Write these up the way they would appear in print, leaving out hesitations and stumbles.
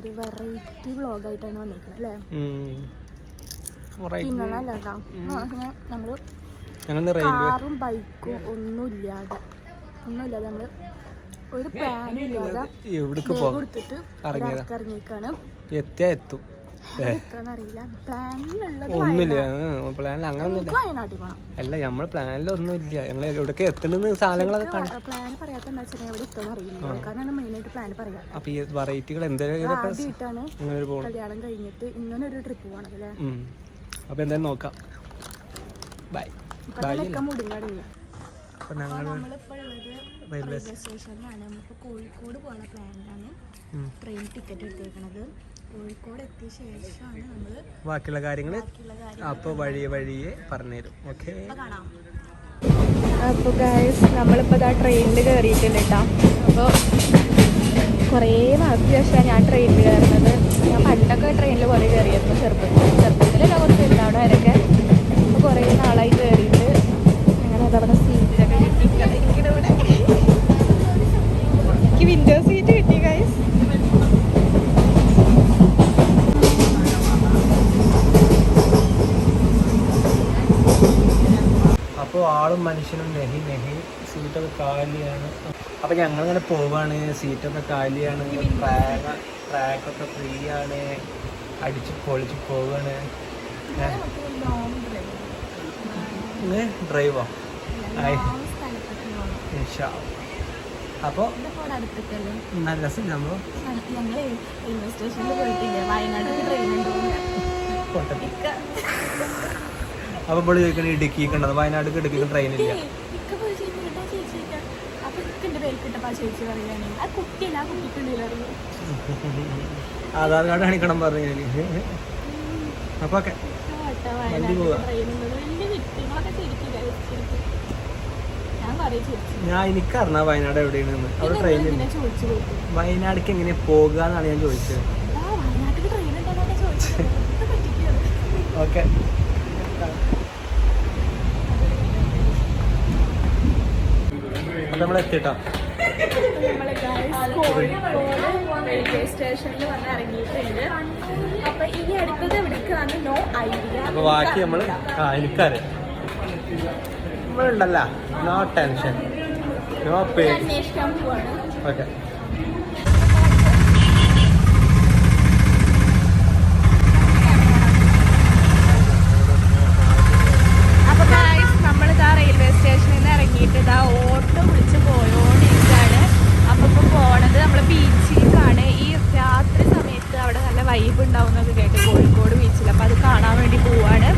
ഒരു വെറൈറ്റി വ്ളോഗായിട്ടാണ് വന്നിരിക്കുന്നത് അല്ലേ? നമ്മള് കാറും ബൈക്കും ഒന്നുമില്ലാതെ നമ്മള് ഒരു പ്ലാനും ഇല്ലാതെ കൊടുത്തിട്ട് ഇറങ്ങിയേക്കാണ്. അല്ല നമ്മള് പ്ലാനിലൊന്നുമില്ല. ഞങ്ങൾ എവിടേക്ക് എത്തുന്ന സാധനങ്ങളൊക്കെ അപ്പൊ ഈ വെറൈറ്റികൾ കല്യാണം കഴിഞ്ഞിട്ട് ഇങ്ങനെ ഒരു ട്രിപ്പ് പോകണല്ലേ. അപ്പൊ എന്തായാലും നോക്കാം. ബൈ. അപ്പൊ നമ്മളിപ്പോൾ ഉള്ളത് റെയിൽവേ സ്റ്റേഷനിലാണ്. നമുക്ക് കോഴിക്കോട് പോകുന്ന പ്ലാനിലാണ് ട്രെയിൻ ടിക്കറ്റ് എടുത്തേക്കണത്. കോഴിക്കോട് എത്തിയ ശേഷമാണ് നമ്മള് ബാക്കിയുള്ള കാര്യങ്ങൾ അപ്പൊ വഴിയെ പറഞ്ഞുതരും. ഓക്കെ. അപ്പോൾ ഗൈസ് നമ്മളിപ്പോൾ ഇതാ ട്രെയിനിൽ കയറിയിട്ടുണ്ട് കേട്ടോ. അപ്പോൾ കുറേ നാൾക്ക് ശേഷമാണ് ഞാൻ ട്രെയിനിൽ കയറുന്നത്. ഞാൻ പണ്ടൊക്കെ ട്രെയിനിൽ കുറേ കയറിയിരുന്നു ചെറുപ്പത്തിലല്ല കുറച്ച് ഉണ്ടാവണം വരെയൊക്കെ. അപ്പോൾ കുറേ നാളായി കയറിയിട്ട് അങ്ങനെ അതവിടെ സീറ്റിലൊക്കെ കിട്ടിയിരിക്കണം. എനിക്ക് വിൻഡോ സീറ്റ് കിട്ടി ഗൈസ്. അപ്പോൾ ആളും മനുഷ്യനും നെഹി സീറ്റൊക്കെ കാലിയാണ്. അപ്പോൾ ഞങ്ങളിങ്ങനെ പോവാണ്. സീറ്റൊക്കെ കാലിയാണ്. ട്രാക്കൊക്കെ ഫ്രീ ആണ്. അടിച്ച് പൊളിച്ച് പോവാണ്. ഡ്രൈവോ അപ്പോൾ നല്ല രസം. നമ്മൾ അപ്പോൾ ഇവിടെ ചോദിക്കണ ഇടുക്കിക്ക് ഉണ്ടത്. വയനാട്ടിലേക്ക് ഇടുക്കിക്ക് ട്രെയിനില്ല. ആധാർ കാർഡ് കാണിക്കണം പറഞ്ഞു. അപ്പൊ ഓക്കെ വണ്ടി പോവാ. ഞാൻ എനിക്കറിഞ്ഞ വയനാട് എവിടെയാണെന്ന്. അവിടെ ട്രെയിൻ വയനാട്ടിലേക്ക് എങ്ങനെ പോകാന്നാണ് ഞാൻ ചോദിച്ചത്. ഓക്കെ. നമ്മൾ എത്തിട്ടോ. റെയിൽവേ സ്റ്റേഷനിൽ വന്ന് ഇറങ്ങിയിട്ടുണ്ട്. അപ്പൊ ഇനി അടുത്തത് എവിടേക്കാണ് നോ ഐഡിയ. അപ്പൊ ബാക്കി നമ്മള് എനിക്കറിയാം. നമ്മളുണ്ടല്ലോ, നോ ടെൻഷൻ, നോ പേ. അന്വേഷിക്കാൻ പോവാണ്. ഓക്കെ. അപ്പൊ നമ്മളിതാ റെയിൽവേ സ്റ്റേഷനിൽ നിന്ന് ഇറങ്ങിയിട്ട് ഇതാ ഓട്ടോ വിളിച്ച് പോയോണ്ടിരിക്കുകയാണ്. അപ്പൊ ഇപ്പൊ പോണത് നമ്മള് ബീച്ചിലേക്കാണ്. ഈ രാത്രി സമയത്ത് അവിടെ നല്ല വൈബ് ഉണ്ടാവുന്നൊക്കെ കേട്ട് കോഴിക്കോട് ബീച്ചിൽ. അപ്പൊ അത് കാണാൻ വേണ്ടി പോവാണ്.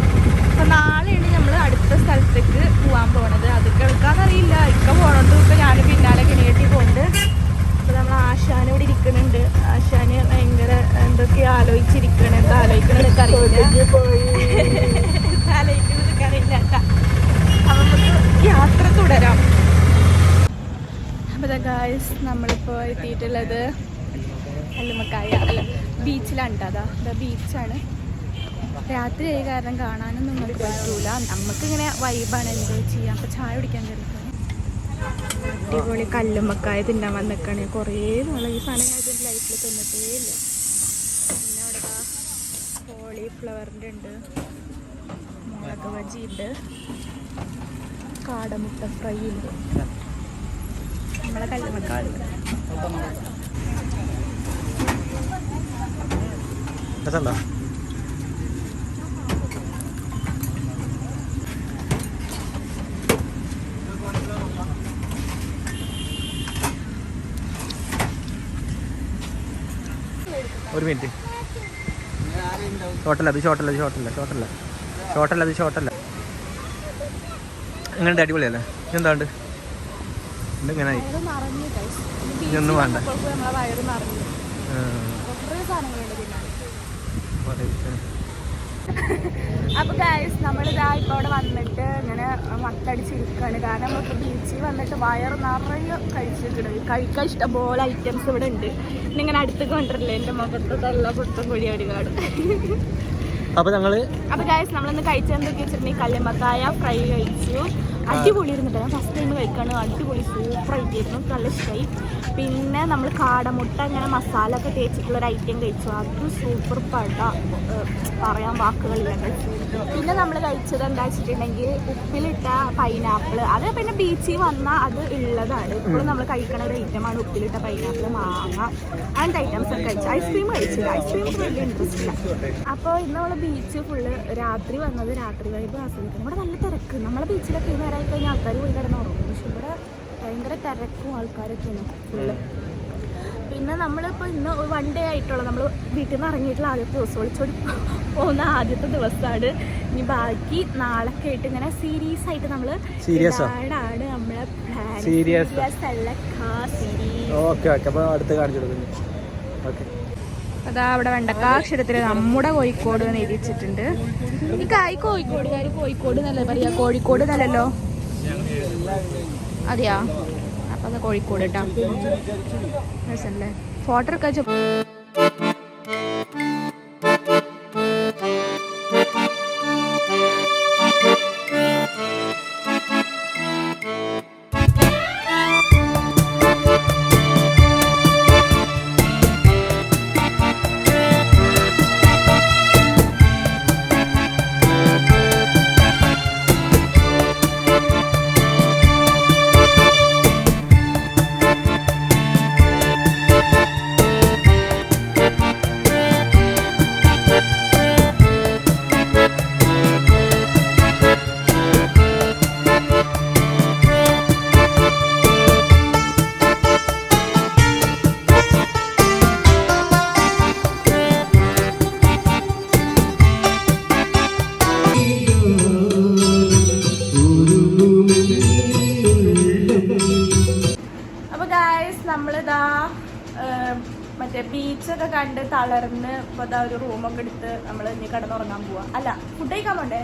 അപ്പൊ നാളെയാണ് നമ്മൾ അടുത്ത സ്ഥലത്തേക്ക് പോവാൻ പോണത്. അതൊക്കെ എടുക്കാന്നറിയില്ല. ഇക്ക പോണോണ്ടൊക്കെ ഞാൻ പിന്നാലെ കിണിയേട്ടി പോകുന്നുണ്ട്. അപ്പൊ നമ്മൾ ആശാൻ ഇവിടെ ഇരിക്കുന്നുണ്ട്. ആശാന് ഭയങ്കര എന്തൊക്കെയോ ആലോചിച്ചിരിക്കണം. എന്താ ആലോചിക്കണമെന്നൊക്കെ അറിയില്ല. ആലോചിക്കുന്നതൊക്കെ അറിയില്ല കേട്ടാ. അപ്പൊ നമുക്ക് യാത്ര തുടരാം. അപ്പോൾ ഗായ്സ് നമ്മളിപ്പോൾ എത്തിയിട്ടുള്ളത് കല്ലുമ്മക്കായ അല്ല ബീച്ചിലാണ് കേട്ടോ. അതാ ബീച്ചാണ്. രാത്രി ആയ കാരണം കാണാനൊന്നും നമുക്ക് പറ്റൂല. നമുക്കിങ്ങനെ വൈബാണ് എൻജോയ് ചെയ്യാം. അപ്പോൾ ചായ കുടിക്കാൻ കയറിയിട്ടാണ്. അടിപൊളി കല്ലുമ്മക്കായ തിന്നാൻ വന്നിക്കാണ്. കുറേ നാളെ ഈ സാധനം ഞാൻ ഇതിൻ്റെ ലൈഫിൽ തിന്നിട്ടേ ഇല്ല. പിന്നെ അവിടെ കോളിഫ്ലവറിൻ്റെ ഉണ്ട്, മുളക് ബജി ഉണ്ട്, കാടമുട്ട ഫ്രൈ ഉണ്ട്. നമ്മളെ കല്ലുമ്മക്കായ ഒരു മിനിറ്റ്. ഷോട്ടല്ല. എങ്ങനെ അടിപൊളിയല്ലേ? എന്താണ്ട് ഇങ്ങനെ ഇതൊന്നും വേണ്ട. അപ്പൊ ഗൈസ് നമ്മളിതാ ഇപ്പൊ അവിടെ വന്നിട്ട് ഇങ്ങനെ മത്തടിച്ചിരിക്കുകയാണ്. കാരണം നമ്മളിപ്പോൾ ബീച്ചിൽ വന്നിട്ട് വയറ് നിറയെ കഴിച്ചിട്ടുണ്ട്. കഴിക്കാൻ ഇഷ്ടംപോലെ ഐറ്റംസ് ഇവിടെ ഉണ്ട്. പിന്നെ ഇങ്ങനെ അടുത്ത് കൊണ്ടിട്ടില്ലേ എൻ്റെ മുഖത്ത് നല്ല പുറത്തും കൂടി ഒരുപാട്. അപ്പൊ ഗൈസ് നമ്മളിന്ന് കഴിച്ചെന്തൊക്കെ വെച്ചിട്ടുണ്ടെങ്കിൽ കല്ലുമ്മക്കായ ഫ്രൈ കഴിച്ചു, അടിപൊളി ഇരുന്നിട്ട് ഞാൻ ഫസ്റ്റ് ടൈം കഴിക്കാണ്. അടിപൊളി സൂപ്പർ ആയിട്ടായിരുന്നു, നല്ല ഇഷ്ടമായി. പിന്നെ നമ്മൾ കാടമുട്ട ഇങ്ങനെ മസാല ഒക്കെ തേച്ചിട്ടുള്ള ഒരു ഐറ്റം കഴിച്ചു, അത് സൂപ്പർ പറയാൻ വാക്കുകളില്ല. പിന്നെ നമ്മൾ കഴിച്ചത് എന്താ വെച്ചിട്ടുണ്ടെങ്കിൽ ഉപ്പിലിട്ട പൈനാപ്പിൾ. അത് പിന്നെ ബീച്ചിൽ വന്നാൽ അത് ഉള്ളതാണ്, ഇപ്പോഴും നമ്മൾ കഴിക്കണ ഒരു ഐറ്റമാണ് ഉപ്പിലിട്ട പൈനാപ്പിൾ, മാങ്ങ അങ്ങനത്തെ ഐറ്റംസ് ഒക്കെ കഴിച്ചു. ഐസ്ക്രീം കഴിച്ചില്ല, ഐസ്ക്രീം വലിയ ഇൻട്രസ്റ്റ് ഇല്ല. അപ്പോൾ ഇന്ന് നമ്മൾ ബീച്ച് ഫുള്ള് രാത്രി വന്നത്, രാത്രി വൈബ് ആസ്വദിക്കണം. ഇവിടെ നല്ല തിരക്ക്. നമ്മളെ ബീച്ചിലൊക്കെ നേരമായി കഴിഞ്ഞാൽ ആൾക്കാർ പോയി കിടന്ന് ഉറങ്ങും, പക്ഷെ ഇവിടെ ഭയങ്കര തിരക്കും ആൾക്കാരൊക്കെയാണ് ഫുള്ള്. പിന്നെ നമ്മളിപ്പോൾ ഇന്ന് 1 ഡേ ആയിട്ടുള്ള നമ്മൾ വീട്ടിൽ നിന്ന് ഇറങ്ങിയിട്ടുള്ള ആദ്യത്തെ ദിവസം, ഒളിച്ചോടി പോകുന്ന ആദ്യത്തെ ദിവസമാണ്. ഇനി ബാക്കി നാളൊക്കെ ആയിട്ട് ഇങ്ങനെ സീരീസ് ആയിട്ട് നമ്മൾ ആണ് നമ്മളെ പ്ലാൻ. സീരീസ് അതാ അവിടെ വെണ്ടക്ക അക്ഷരത്തിൽ നമ്മുടെ കോഴിക്കോട് എന്ന് എഴുതിച്ചിട്ടുണ്ട്. ഈ കായ് കോഴിക്കോടുകാർ കോഴിക്കോട് എന്നല്ലേ പറയാ, കോഴിക്കോട് എന്നല്ലല്ലോ. അതെയാ, അപ്പൊ അത് കോഴിക്കോട് കേട്ടോ. രസല്ലേ ഫോട്ടോ എടുക്കാൻ. നമ്മളിതാ മറ്റേ ബീച്ചൊക്കെ കണ്ട് തളർന്ന് ഇപ്പൊ ഇതാ ഒരു റൂമൊക്കെ എടുത്ത് നമ്മൾ ഇനി കിടന്നുറങ്ങാൻ പോവാ. അല്ല, ഫുഡ് കഴിക്കാൻ പോണ്ടേ?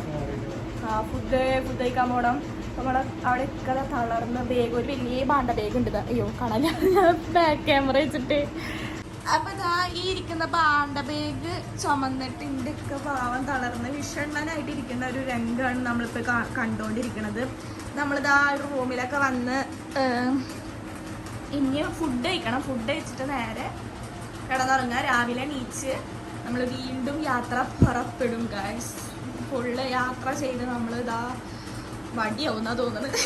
ഫുഡ് കഴിക്കാൻ പോകണം. നമ്മൾ അവിടെ ഒക്കെ തളർന്ന് ബാഗ്, ഒരു വലിയ ബാണ്ട ബാഗ് ഉണ്ട്. അയ്യോ കാണാൻ ബാക്ക് ക്യാമറ വെച്ചിട്ട്. അപ്പൊ ഇതാ ഈ ഇരിക്കുന്ന ബാണ്ട ബാഗ് ചുമന്നിട്ട് ഇന്ത്യക്ക് പാവം തളർന്ന് വിഷണ്ണനായിട്ട് ഇരിക്കുന്ന ഒരു രംഗമാണ് നമ്മളിപ്പോ കണ്ടോണ്ടിരിക്കണത്. നമ്മളിതാ ഒരു റൂമിലൊക്കെ വന്ന് ഇനി ഫുഡ് കഴിക്കണം. ഫുഡ് കഴിച്ചിട്ട് നേരെ കിടന്നുറങ്ങുക. രാവിലെ എണീച്ച് നമ്മൾ വീണ്ടും യാത്ര പുറപ്പെടും ഗൈസ്. ഫുള്ള് യാത്ര ചെയ്ത് നമ്മൾ ഇതാ വടിയാവുന്നാ തോന്നുന്നത്.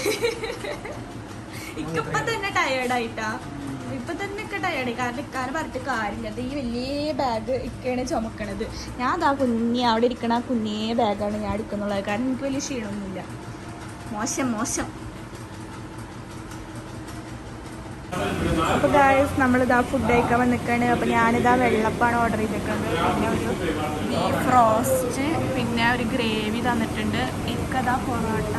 ഇക്കിപ്പം തന്നെ ടയേർഡായിട്ടാ, ഇപ്പം തന്നെ ഒക്കെ ടയേർഡായി. കാരണം ഇക്കാനെ പറഞ്ഞിട്ട് കാര്യമില്ല. അത് ഈ വലിയ ബാഗ് ഇക്കയാണ് ചുമക്കണത്. ഞാൻ അതാ അവിടെ ഇരിക്കണ കുഞ്ഞേ ബാഗാണ് ഞാൻ എടുക്കുന്നുള്ളത്. കാരണം എനിക്ക് വലിയ ക്ഷീണമൊന്നുമില്ല. മോശം. അപ്പോൾ ഗായ്സ് നമ്മളിതാ ഫുഡ് കഴിക്കാൻ വന്നിക്കാണ്. അപ്പോൾ ഞാനിതാ വെള്ളപ്പാണ് ഓർഡർ ചെയ്തിട്ടുണ്ട്. പിന്നെ ഒരു ബീഫ് റോസ്റ്റ്, പിന്നെ ഒരു ഗ്രേവി തന്നിട്ടുണ്ട്. ഇക്കതാ പൊറോട്ട.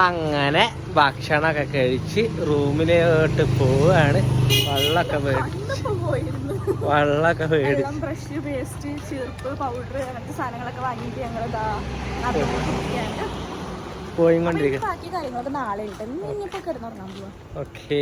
അങ്ങനെ ഭക്ഷണമൊക്കെ കഴിച്ച് റൂമിലോട്ട് പോവാണ്. വെള്ളമൊക്കെ വെള്ളം, ബ്രഷ്, പേസ്റ്റ്, ചീർപ്പ്, പൗഡർ അങ്ങനത്തെ സാധനങ്ങളൊക്കെ വാങ്ങിയിട്ട് ഞങ്ങളിതാ നടന്നുകൊണ്ടിരിക്കുകയാണ്. പോയിക്കൊണ്ടിരിക്കും. ബാക്കി കാര്യങ്ങളൊക്കെ നാളെ ഉണ്ട്. ഇനിയിപ്പോ കിടന്നുറങ്ങാൻ പോവാ. ഓക്കെ.